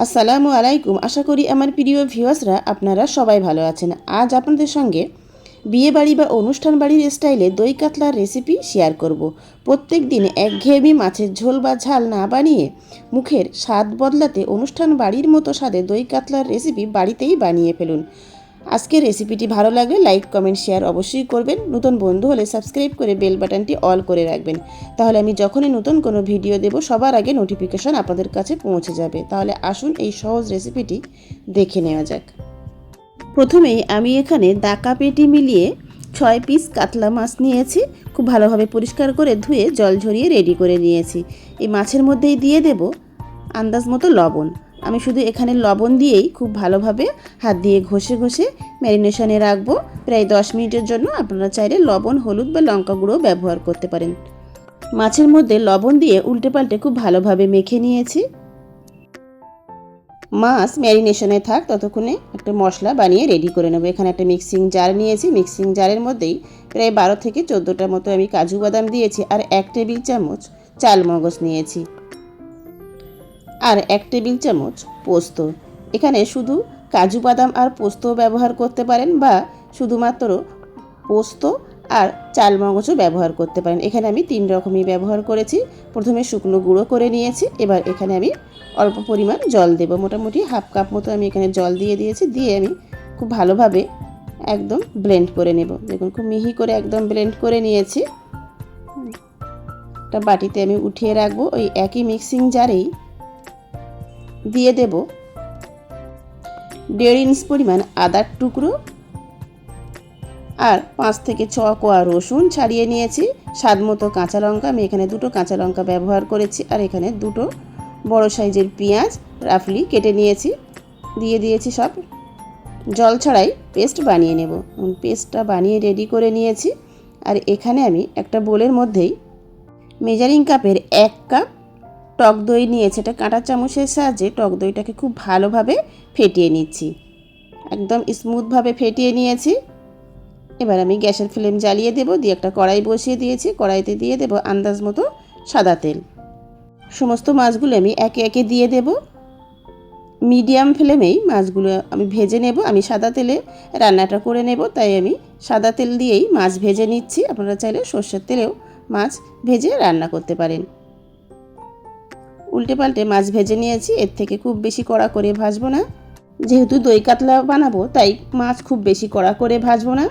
আসসালামু আলাইকুম। আশা করি আমার প্রিয় ভিউয়ার্সরা আপনারা সবাই ভালো আছেন। আজ আপনাদের সঙ্গে বিয়ে বাড়ি বা অনুষ্ঠান বাড়ির স্টাইলে দই কাতলার রেসিপি শেয়ার করব। প্রত্যেক দিন একঘেয়েমি মাছের ঝোল বা ঝাল না বানিয়ে মুখের স্বাদ বদলাতে অনুষ্ঠান বাড়ির মতো স্বাদে দই কাতলার রেসিপি বাড়িতেই বানিয়ে ফেলুন। আজকের রেসিপিটি ভালো লাগলে লাইক কমেন্ট শেয়ার অবশ্যই করবেন। নতুন বন্ধু হলে সাবস্ক্রাইব করে বেল বাটনটি অল করে রাখবেন, তাহলে আমি যখনই নতুন কোনো ভিডিও দেব সবার আগে নোটিফিকেশন আপনাদের কাছে পৌঁছে যাবে। তাহলে আসুন এই সহজ রেসিপিটি দেখে নেওয়া যাক। প্রথমেই আমি এখানে দাকা পেটি মিলিয়ে 6 পিস কাতলা মাছ নিয়েছি। খুব ভালোভাবে পরিষ্কার করে ধুয়ে জল ঝরিয়ে রেডি করে নিয়েছি। এই মাছের মধ্যেই দিয়ে দেব আন্দাজ মতো লবণ। আমি শুধু এখানে লবণ দিয়েই খুব ভালোভাবে হাত দিয়ে ঘষে ঘষে ম্যারিনেশনে রাখবো প্রায় 10 মিনিটের জন্য। আপনারা চাইলে লবণ, হলুদ বা লঙ্কা গুঁড়ো ব্যবহার করতে পারেন। মাছের মধ্যে লবণ দিয়ে উল্টে পাল্টে খুব ভালোভাবে মেখে নিয়েছি। মাছ ম্যারিনেশনে থাক ততক্ষণে একটা মশলা বানিয়ে রেডি করে নেব। এখানে একটা মিক্সিং জার নিয়েছি। মিক্সিং জারের মধ্যেই প্রায় 12 থেকে 14টা মতো আমি কাজু বাদাম দিয়েছি, আর 1 টেবিল চামচ চাল মগজ নিয়েছি, আর 1 টেবিল চামচ পোস্ত। এখানে শুধু কাজু বাদাম আর পোস্ত ব্যবহার করতে পারেন, বা শুধুমাত্র পোস্ত আর চাল মগজও ব্যবহার করতে পারেন। এখানে আমি 3 রকমই ব্যবহার করেছি। প্রথমে শুকনো গুঁড়ো করে নিয়েছি। এবার এখানে আমি অল্প পরিমাণ জল দেব, মোটামুটি হাফ কাপ মতো আমি এখানে জল দিয়ে দিয়েছি। দিয়ে আমি খুব ভালোভাবে একদম ব্লেন্ড করে নেব। দেখুন খুব মিহি করে একদম ব্লেন্ড করে নিয়েছি। একটা বাটিতে আমি উঠিয়ে রাখবো। ওই একই মিক্সিং জারেই দিয়ে দেব 1.5 ইঞ্চ পরিমাণ আদার টুকরো, আর 5 থেকে 6 কোয়া রসুন ছাড়িয়ে নিয়েছি। স্বাদ মতো কাঁচা লঙ্কা, আমি এখানে 2টো কাঁচা লঙ্কা ব্যবহার করেছি, আর এখানে 2টো বড় সাইজের পেঁয়াজ রাফলি কেটে নিয়েছি। দিয়ে দিয়েছি সব। জল ছাড়াই পেস্ট বানিয়ে নেব। পেস্টটা বানিয়ে রেডি করে নিয়েছি। আর এখানে আমি একটা বোলের মধ্যেই মেজারিং কাপের 1 কাপ টক দই নিয়েছি। এটা কাঁটা চামচের সাহায্যে টক দইটাকে খুব ভালোভাবে ফেটিয়ে নিচ্ছি। একদম স্মুথভাবে ফেটিয়ে নিয়েছি। এবার আমি গ্যাসের ফ্লেম জ্বালিয়ে দেব। দিয়ে একটা কড়াই বসিয়ে দিয়েছি। কড়াইতে দিয়ে দেব আন্দাজ মতো সাদা তেল। সমস্ত মাছগুলো আমি একে একে দিয়ে দেব। মিডিয়াম ফ্লেমেই মাছগুলো আমি ভেজে নেব। আমি সাদা তেলে রান্নাটা করে নেব, তাই আমি সাদা তেল দিয়েই মাছ ভেজে নিচ্ছি। আপনারা চাইলে সর্ষের তেলেও মাছ ভেজে রান্না করতে পারেন। উল্টে পাল্টে মাছ ভেজে নিয়েছি। এর থেকে খুব বেশি কড়া করে ভাজবো না, যেহেতু দই কাতলা বানাবো তাই মাছ খুব বেশি কড়া করে ভাজবো না।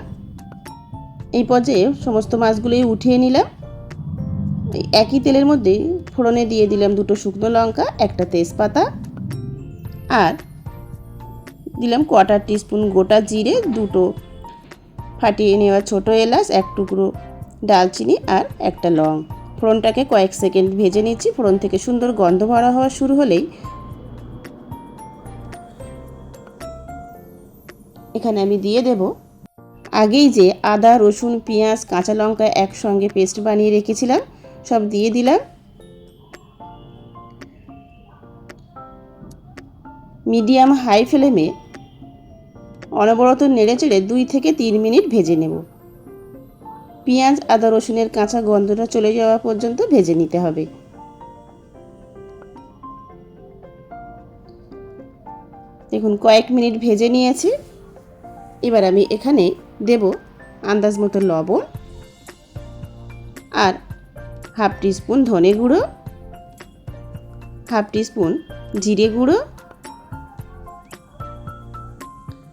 এই পর্যায়ে সমস্ত মাছগুলোই উঠিয়ে নিলাম। একই তেলের মধ্যে ফোড়নে দিয়ে দিলাম 2টো শুকনো লঙ্কা, একটা তেজপাতা, আর দিলাম 1/4 টিস্পুন গোটা জিরে, 2টো ফাটিয়ে নেওয়া ছোটো এলাচ, 1 টুকরো ডালচিনি, আর একটা লং। ফোড়নটাকে কয়েক সেকেন্ড ভেজে নিচ্ছি। ফোড়ন থেকে সুন্দর গন্ধ ভরা হওয়া শুরু হলেই এখানে আমি দিয়ে দেব আগেই যে আদা, রসুন, পেঁয়াজ, কাঁচা লঙ্কা একসঙ্গে পেস্ট বানিয়ে রেখেছিলাম, সব দিয়ে দিলাম। মিডিয়াম হাই ফ্লেমে অনবরত নেড়েচেড়ে 2 থেকে 3 মিনিট ভেজে নেব। পেঁয়াজ, আদা, রসুনের কাঁচা গন্ধটা চলে যাওয়া পর্যন্ত ভেজে নিতে হবে। দেখুন কয়েক মিনিট ভেজে নিয়েছি। এবার আমি এখানে দেব আন্দাজ মতো লবণ, আর হাফ টিস্পুন ধনে গুঁড়ো, হাফ টিস্পুন জিরে গুঁড়ো,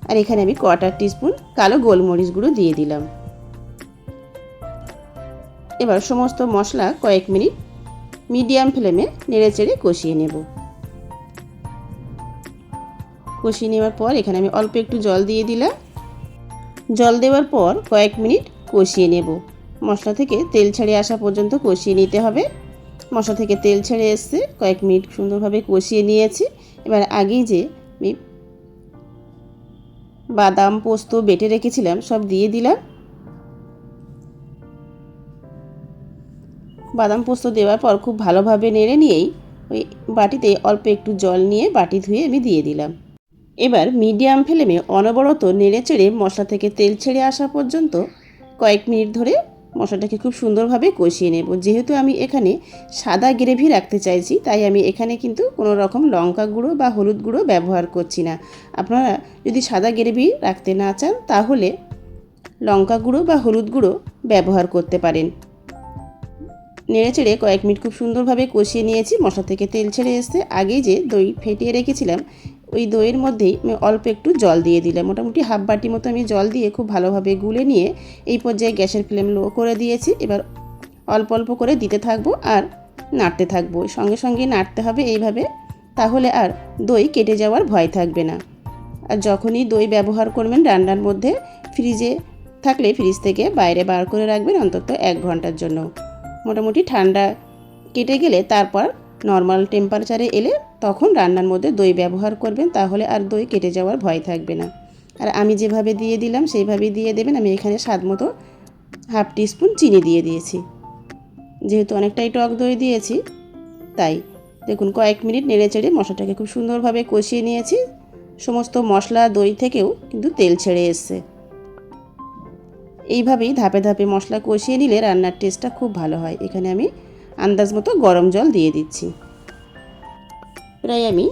আর এখানে আমি 1/4 টিস্পুন কালো গোলমরিচ গুঁড়ো দিয়ে দিলাম। এবার সমস্ত মশলা কয়েক মিনিট মিডিয়াম ফ্লেমে নেড়েচেড়ে কষিয়ে নেব। কষিয়ে নেওয়ার পর এখানে আমি অল্প একটু জল দিয়ে দিলাম। জল দেওয়ার পর কয়েক মিনিট কষিয়ে নেব। মশলা থেকে তেল ছেড়ে আসা পর্যন্ত কষিয়ে নিতে হবে। মশলা থেকে তেল ছেড়ে এসছে, কয়েক মিনিট সুন্দরভাবে কষিয়ে নিয়েছি। এবার আগেই যে আমি বাদাম, পোস্ত বেটে রেখেছিলাম সব দিয়ে দিলাম। বাদাম পোস্ত দেওয়ার পর খুব ভালোভাবে নেড়ে নিয়েই ওই বাটিতে অল্প একটু জল নিয়ে বাটি ধুয়ে আমি দিয়ে দিলাম। এবার মিডিয়াম ফ্লেমে অনবরত নেড়েচেড়ে মশলা থেকে তেল ছেড়ে আসা পর্যন্ত কয়েক মিনিট ধরে মশলাটাকে খুব সুন্দরভাবে কষিয়ে নেব। যেহেতু আমি এখানে সাদা গ্রেভি রাখতে চাইছি, তাই আমি এখানে কিন্তু কোনো রকম লঙ্কা গুঁড়ো বা হলুদ গুঁড়ো ব্যবহার করছি না। আপনারা যদি সাদা গ্রেভি রাখতে না চান তাহলে লঙ্কা গুঁড়ো বা হলুদ গুঁড়ো ব্যবহার করতে পারেন। নেড়েচেড়ে কয়েক মিনিট খুব সুন্দরভাবে কষিয়ে নিয়েছি। মশলা থেকে তেল ছেড়ে এসে আগেই যে দই ফেটিয়ে রেখেছিলাম ওই দইয়ের মধ্যেই আমি অল্প একটু জল দিয়ে দিলাম। মোটামুটি হাফ বাটি মতো আমি জল দিয়ে খুব ভালোভাবে গুলে নিয়ে এই পর্যায়ে গ্যাসের ফ্লেম লো করে দিয়েছি। এবার অল্প অল্প করে দিতে থাকবো আর নাড়তে থাকবো। সঙ্গে সঙ্গে নাড়তে হবে এইভাবে, তাহলে আর দই কেটে যাওয়ার ভয় থাকবে না। আর যখনই দই ব্যবহার করবেন রান্নার মধ্যে ফ্রিজে থাকলে ফ্রিজ থেকে বাইরে বার করে রাখবেন অন্তত 1 ঘন্টার জন্য। মোটামুটি ঠান্ডা কেটে গেলে তারপর নর্মাল টেম্পারেচারে এলে তখন রান্নার মধ্যে দই ব্যবহার করবেন, তাহলে আর দই কেটে যাওয়ার ভয় থাকবে না। আর আমি যেভাবে দিয়ে দিলাম সেইভাবেই দিয়ে দেবেন। আমি এখানে স্বাদ মতো হাফ টিস্পুন চিনি দিয়ে দিয়েছি, যেহেতু অনেকটাই টক দই দিয়েছি তাই। দেখুন কয়েক মিনিট নেড়েচেড়ে মশলাটাকে খুব সুন্দরভাবে কষিয়ে নিয়েছি। সমস্ত মশলা দই থেকেও কিন্তু তেল ছেড়ে এসছে। এইভাবেই ধাপে ধাপে মশলা কষিয়ে নিলে রান্নার টেস্টটা খুব ভালো হয়। এখানে আমি আন্দাজ মতো গরম জল দিয়ে দিচ্ছি। প্রায় আমি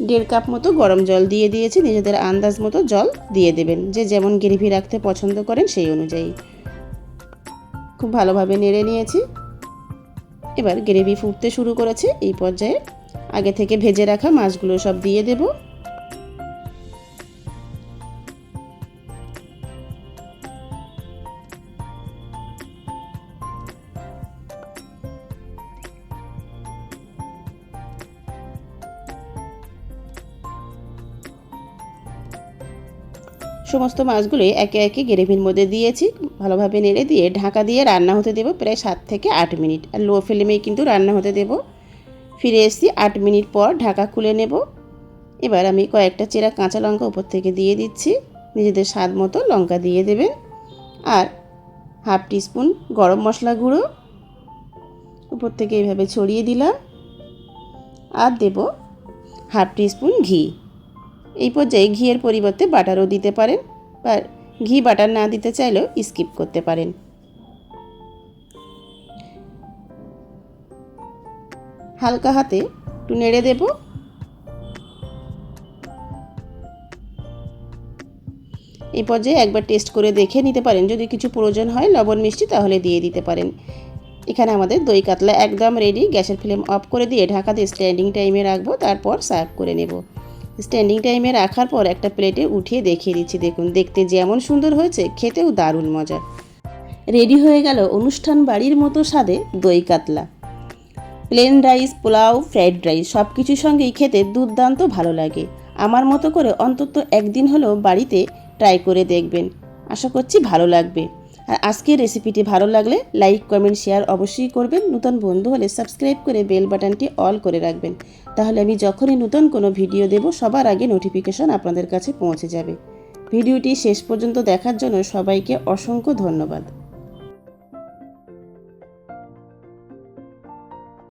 1.5 কাপ মতো গরম জল দিয়ে দিয়েছি। নিজেদের আন্দাজ মতো জল দিয়ে দেবেন, যে যেমন গ্রেভি রাখতে পছন্দ করেন সেই অনুযায়ী। খুব ভালোভাবে নেড়ে নিয়েছি। এবার গ্রেভি ফুটতে শুরু করেছে। এই পর্যায়ে আগে থেকে ভেজে রাখা মাছগুলো সব দিয়ে দেব। সমস্ত মাছগুলোই একে একে গ্রেভির মধ্যে দিয়েছি। ভালোভাবে নেড়ে দিয়ে ঢাকা দিয়ে রান্না হতে দেব প্রায় 7 থেকে 8 মিনিট। আর লো ফ্লেমেই কিন্তু রান্না হতে দেব। ফিরে এসেছি 8 মিনিট পর, ঢাকা খুলে নেব। এবার আমি কয়েকটা চেরা কাঁচা লঙ্কা উপর থেকে দিয়ে দিচ্ছি। নিজেদের স্বাদ মতো লঙ্কা দিয়ে দেবেন। আর হাফ টিস্পুন গরম মশলা গুঁড়ো উপর থেকে এইভাবে ছড়িয়ে দিলাম। আর দেব হাফ টিস্পুন ঘি। এই পর্যায়ে ঘিয়ের পরিবর্তে বাটারও দিতে পারেন, বা ঘি বাটার না দিতে চাইলেও স্কিপ করতে পারেন। হালকা হাতে একটু নেড়ে দেব। এই পর্যায়ে একবার টেস্ট করে দেখে নিতে পারেন, যদি কিছু প্রয়োজন হয় লবণ মিষ্টি তাহলে দিয়ে দিতে পারেন। এখানে আমাদের দই কাতলা একদম রেডি। গ্যাসের ফ্লেম অফ করে দিয়ে ঢাকা দিয়ে স্ট্যান্ডিং টাইমে রাখবো, তারপর সার্ভ করে নেব। স্ট্যান্ডিং টাইমে রাখার পর একটা প্লেটে উঠিয়ে দেখিয়ে দিচ্ছি। দেখুন দেখতে যেমন সুন্দর হয়েছে, খেতেও দারুণ মজা। রেডি হয়ে গেল অনুষ্ঠান বাড়ির মতো স্বাদে দই কাতলা। Plain rice, pulao, fried rice সব কিছুর সঙ্গেই খেতে দুর্দান্ত ভালো লাগে। আমার মতো করে অন্তত একদিন হলেও বাড়িতে ট্রাই করে দেখবেন, আশা করছি ভালো লাগবে। আর আজকের রেসিপিটি ভালো লাগলে লাইক, কমেন্ট, শেয়ার অবশ্যই করবেন। নতুন বন্ধু হলে সাবস্ক্রাইব করে বেল বাটনটি অল করে রাখবেন, তাহলে আমি যখনই নতুন কোনো ভিডিও দেব সবার আগে নোটিফিকেশন আপনাদের কাছে পৌঁছে যাবে। ভিডিওটি শেষ পর্যন্ত দেখার জন্য সবাইকে অসংখ্য ধন্যবাদ।